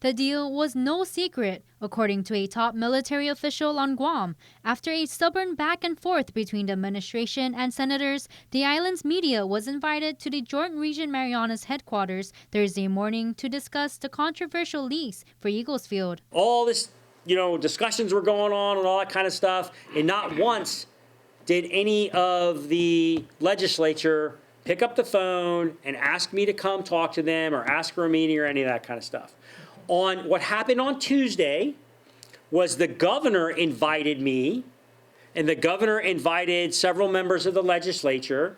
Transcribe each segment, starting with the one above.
The deal was no secret, according to a top military official on Guam. After a stubborn back and forth between the administration and senators, the island's media was invited to the Joint Region Marianas headquarters Thursday morning to discuss the controversial lease for Eagles Field. All this, discussions were going on and all that kind of stuff, and not once did any of the legislature pick up the phone and ask me to come talk to them or ask for a meeting or any of that kind of stuff. On what happened on Tuesday was the governor invited me, and the governor invited several members of the legislature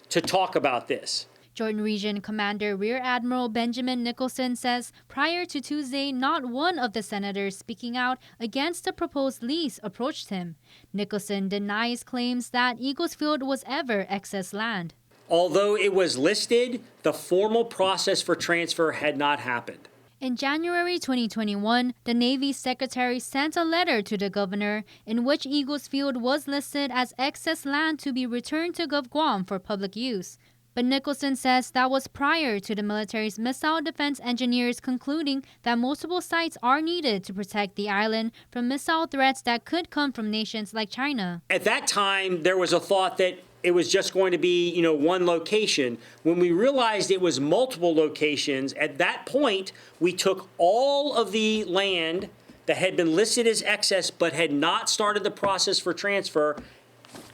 to talk about this. Joint Region Commander Rear Admiral Benjamin Nicholson says prior to Tuesday, not one of the senators speaking out against the proposed lease approached him. Nicholson denies claims that Eagles Field was ever excess land. Although it was listed, the formal process for transfer had not happened. In January 2021, the Navy Secretary sent a letter to the governor in which Eagles Field was listed as excess land to be returned to Guam for public use. But Nicholson says that was prior to the military's missile defense engineers concluding that multiple sites are needed to protect the island from missile threats that could come from nations like China. At that time, there was a thought that it was just going to be, one location. When we realized it was multiple locations, at that point, we took all of the land that had been listed as excess but had not started the process for transfer,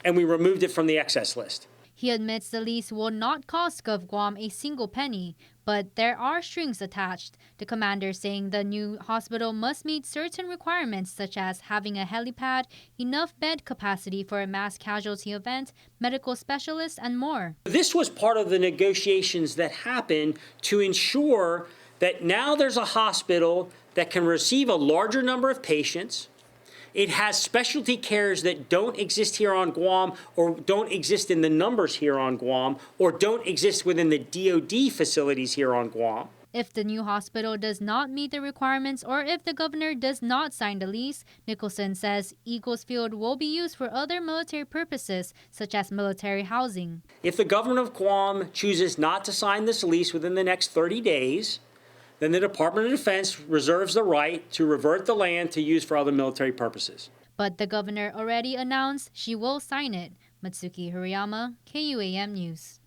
and we removed it from the excess list. He admits the lease will not cost Guam a single penny, but there are strings attached. The commander saying the new hospital must meet certain requirements such as having a helipad, enough bed capacity for a mass casualty event, medical specialists, and more. This was part of the negotiations that happened to ensure that now there's a hospital that can receive a larger number of patients. It has specialty cares that don't exist here on Guam or don't exist in the numbers here on Guam or don't exist within the DoD facilities here on Guam. If the new hospital does not meet the requirements or if the governor does not sign the lease, Nicholson says Eagles Field will be used for other military purposes, such as military housing. If the government of Guam chooses not to sign this lease within the next 30 days, then the Department of Defense reserves the right to revert the land to use for other military purposes. But the governor already announced she will sign it. Matsuki Hirayama, KUAM News.